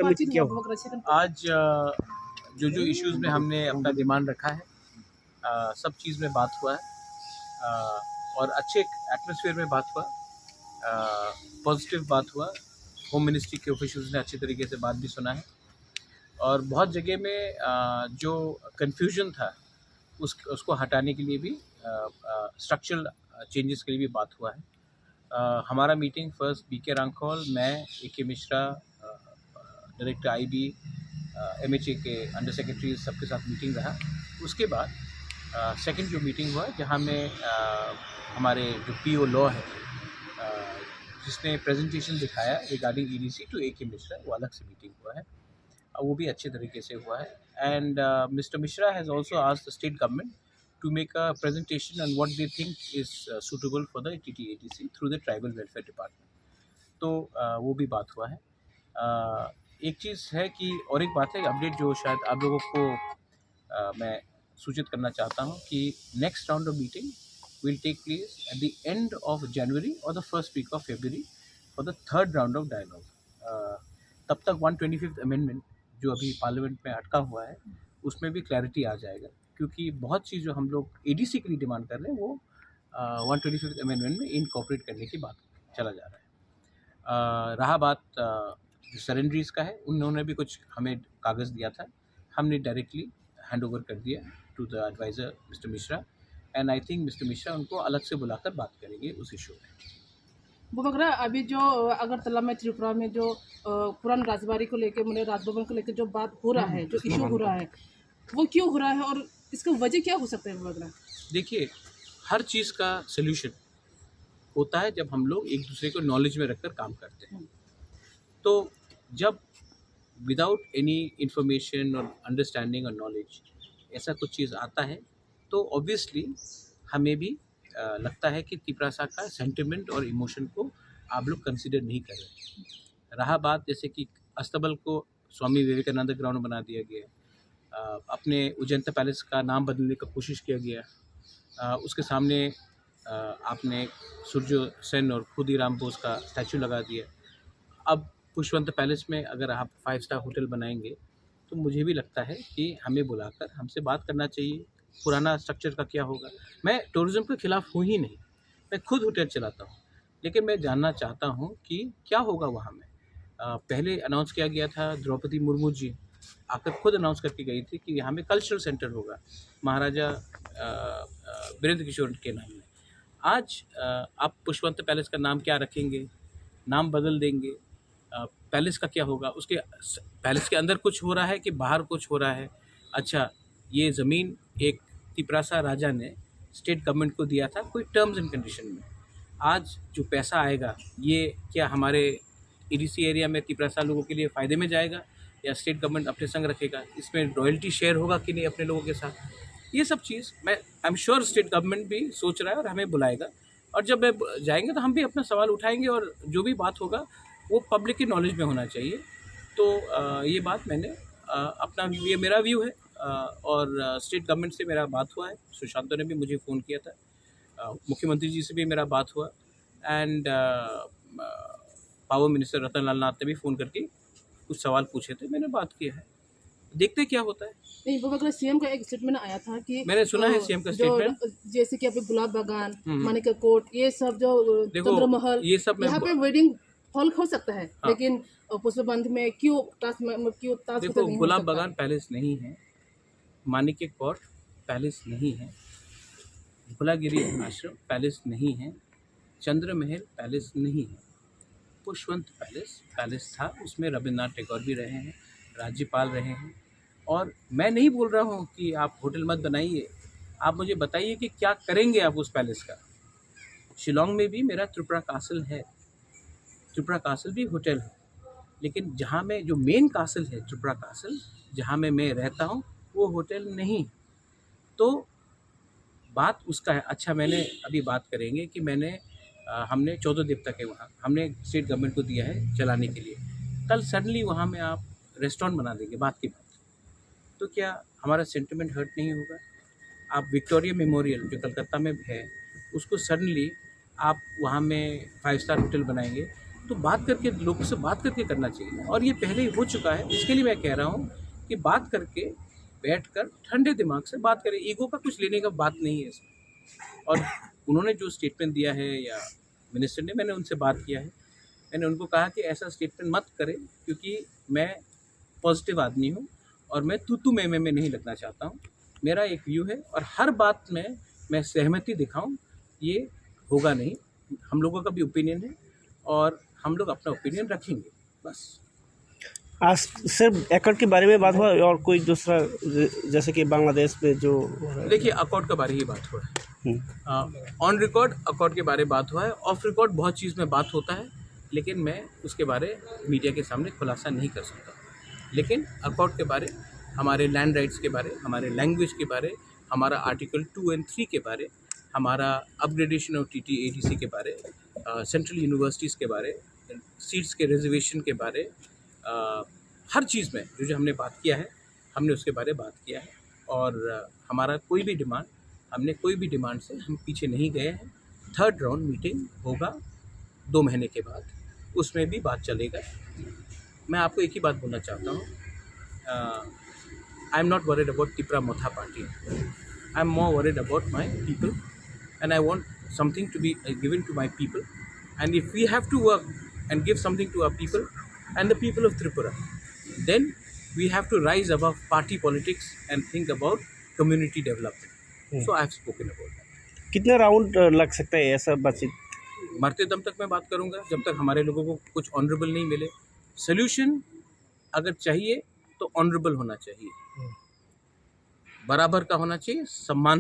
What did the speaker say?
बातचीत क्या हुआ? आज जो इश्यूज़ में हमने अपना डिमांड रखा है, सब चीज़ में बात हुआ है, और अच्छे एटमॉस्फेयर में बात हुआ, पॉजिटिव बात हुआ। होम मिनिस्ट्री के ऑफिशियल्स ने अच्छी तरीके से बात भी सुना है, और बहुत जगह में जो कन्फ्यूजन था उसको हटाने के लिए भी स्ट्रक्चरल चेंजेस के लिए भी बात हुआ है। हमारा मीटिंग फर्स्ट बीके रांखौल, मैं, A K. Mishra, director IB, MHA के अंडर सेक्रेटरी, सबके साथ मीटिंग रहा। उसके बाद सेकंड जो मीटिंग हुआ जहां में हमारे जो पीओ लॉ है, जिसने प्रेजेंटेशन दिखाया regarding EDC to A K. Mishra, वो अलग से मीटिंग हुआ है, वो भी अच्छे तरीके से हुआ है। And mister Mishra has also asked the state government to make a presentation on what they think is suitable for the TTATC through the Tribal Welfare Department. तो वो भी बात हुआ है। एक चीज़ है कि और एक बात है अपडेट जो शायद आप लोगों को मैं सूचित करना चाहता हूँ कि next round of meeting will take place at the end of January और the first week of February for the third round of dialogue. तब तक 125th अमेंडमेंट जो अभी पार्लियामेंट में अटका हुआ है उसमें भी क्लैरिटी आ जाएगा, क्योंकि बहुत चीज़ जो हम लोग एडीसी के लिए डिमांड कर रहे हैं वो 125th अमेंडमेंट में इनकॉर्पोरेट करने की बात चला जा रहा है। रहा बात जो सरेंडरीज का है, उन्होंने भी कुछ हमें कागज़ दिया था, हमने डायरेक्टली हैंड ओवर कर दिया to the adviser mister Mishra, and I think mister Mishra उनको अलग से बुलाकर बात करेंगे उस इशू में। वो वगैरह अभी जो अगरतला में, त्रिपुरा में जो पुरान राजबाड़ी को लेकर, मैंने राजभवन को लेकर जो बात हो रहा है, जो इशू हो रहा है, वो क्यों हो रहा है और इसका वजह क्या हो सकता है वगैरह? देखिए, हर चीज़ का सल्यूशन होता है जब हम लोग एक दूसरे को नॉलेज में रखकर काम करते हैं। तो जब विदाउट एनी इंफॉर्मेशन और अंडरस्टैंडिंग और नॉलेज ऐसा कुछ चीज़ आता है तो ऑब्वियसली हमें भी लगता है कि तिपरासा का सेंटिमेंट और इमोशन को आप लोग कंसिडर नहीं कर रहे। रहा बात जैसे कि अस्तबल को स्वामी विवेकानंद ग्राउंड बना दिया गया, अपने उजंता पैलेस का नाम बदलने का कोशिश किया गया, उसके सामने आपने सूर्य सेन और खुदीराम बोस का स्टैचू लगा दिया। अब पुष्पवंत पैलेस में अगर आप 5 स्टार होटल बनाएंगे तो मुझे भी लगता है कि हमें बुलाकर हमसे बात करना चाहिए, पुराना स्ट्रक्चर का क्या होगा। मैं टूरिज़्म के ख़िलाफ़ हूँ ही नहीं, मैं खुद होटल चलाता हूँ, लेकिन मैं जानना चाहता हूँ कि क्या होगा वहाँ में। पहले अनाउंस किया गया था, द्रौपदी मुर्मू जी आकर खुद अनाउंस करके गई थी कि यहाँ में कल्चरल सेंटर होगा महाराजा वीरेंद्र किशोर के नाम में। आज आप पुष्पवंत पैलेस का नाम क्या रखेंगे, नाम बदल देंगे, पैलेस का क्या होगा, उसके पैलेस के अंदर कुछ हो रहा है कि बाहर कुछ हो रहा है। अच्छा, ये ज़मीन एक तिपरासा राजा ने स्टेट गवर्नमेंट को दिया था कोई टर्म्स एंड कंडीशन में। आज जो पैसा आएगा ये क्या हमारे ईडीसी एरिया में तिपरासा लोगों के लिए फ़ायदे में जाएगा या स्टेट गवर्नमेंट अपने संग रखेगा, इसमें रॉयल्टी शेयर होगा कि नहीं अपने लोगों के साथ, ये सब चीज़ मैं I am sure state government भी सोच रहा है और हमें बुलाएगा, और जब जाएंगे तो हम भी अपना सवाल उठाएंगे और जो भी बात होगा वो पब्लिक की नॉलेज में होना चाहिए। तो ये बात मैंने अपना, ये मेरा व्यू है, और स्टेट गवर्नमेंट से मेरा बात हुआ है, सुशांतो ने भी मुझे फ़ोन किया था, मुख्यमंत्री जी से भी मेरा बात हुआ, एंड पावर मिनिस्टर रतन लाल नाथ ने भी फ़ोन करके कुछ सवाल पूछे थे, मैंने बात किया है, देखते क्या होता है। नहीं, वो वगैरह सीएम का एक स्टेटमेंट आया था कि मैंने सुना है सीएम का स्टेटमेंट, जैसे कि अभी गुलाब बागान, मानिका कोट, ये सब जो चंद्रमहल, ये सब यहाँ पे वेडिंग हॉल हो सकता है, लेकिन पुष्पबंध में क्यों देखो, गुलाब बागान पैलेस नहीं है, मानिका कोट पैलेस नहीं है, भुलागिरी आश्रम पैलेस नहीं है, चंद्रमहल पैलेस नहीं है, पुष्पवंत पैलेस था, उसमें रविन्द्रनाथ टैगोर भी रहे हैं, राज्यपाल रहे हैं। और मैं नहीं बोल रहा हूँ कि आप होटल मत बनाइए, आप मुझे बताइए कि क्या करेंगे आप उस पैलेस का। शिलोंग में भी मेरा त्रिपुरा कासल है, त्रिपुरा कासल भी होटल है, लेकिन जहाँ में जो मेन कासल है त्रिपुरा कासल, जहाँ में मैं रहता हूँ, वो होटल नहीं। तो बात उसका है। अच्छा, मैंने अभी बात करेंगे कि हमने 14 देवता के वहाँ हमने स्टेट गवर्नमेंट को दिया है चलाने के लिए, कल सडनली वहाँ में आप रेस्टोरेंट बना देंगे, बात की बात, तो क्या हमारा सेंटिमेंट हर्ट नहीं होगा? आप विक्टोरिया मेमोरियल जो कलकत्ता में है, उसको सडनली आप वहाँ में 5 स्टार होटल बनाएंगे, तो बात करके, लोगों से बात करके करना चाहिए। और ये पहले ही हो चुका है, इसके लिए मैं कह रहा हूँ कि बात करके, बैठकर ठंडे दिमाग से बात करें। ईगो का कुछ लेने का बात नहीं है इसमें। और उन्होंने जो स्टेटमेंट दिया है, या मिनिस्टर ने, मैंने उनसे बात किया है, मैंने उनको कहा कि ऐसा स्टेटमेंट मत करें, क्योंकि मैं पॉजिटिव आदमी हूँ और मैं तू मैं नहीं लगना चाहता हूँ। मेरा एक व्यू है और हर बात में मैं सहमति दिखाऊं, ये होगा नहीं। हम लोगों का भी ओपिनियन है और हम लोग अपना ओपिनियन रखेंगे, बस। आज सिर्फ एकड़ के बारे में बात हुआ और कोई दूसरा, जैसे कि बांग्लादेश में जो देखिए, अकॉर्ड के बारे ही बात हुआ है। ऑन रिकॉर्ड अकॉर्ड के बारे में बात हुआ है। ऑफ रिकॉर्ड बहुत चीज़ में बात होता है, लेकिन मैं उसके बारे मीडिया के सामने खुलासा नहीं कर सकता। लेकिन अकॉर्ड के बारे, हमारे लैंड राइट्स के बारे, हमारे लैंग्वेज के बारे, हमारा आर्टिकल 2 और 3 के बारे, हमारा अपग्रेडेशन ऑफ TTADC के बारे, सेंट्रल यूनिवर्सिटीज़ के बारे, सीट्स के रिजर्वेशन के बारे, हर चीज़ में जो हमने बात किया है, हमने उसके बारे में बात किया है। और हमारा कोई भी डिमांड, हमने कोई भी डिमांड से हम पीछे नहीं गए हैं। 3rd राउंड मीटिंग होगा 2 महीने के बाद, उसमें भी बात चलेगा। मैं आपको एक ही बात बोलना चाहता हूँ, I am not worried about Tipra Motha party, I am more worried about my people and I want something to be given to my people, and if we have to work and give something to our people and the people of Tripura, then we have to rise above party politics and think about community development. So I have spoken about that. कितने round लग सकता है ऐसा बातचीत? मरते दम तक मैं बात करूंगा, जब तक हमारे लोगों को कुछ ऑनरेबल नहीं मिले। सोल्यूशन अगर चाहिए तो ऑनरेबल होना चाहिए, बराबर का होना चाहिए, सम्मान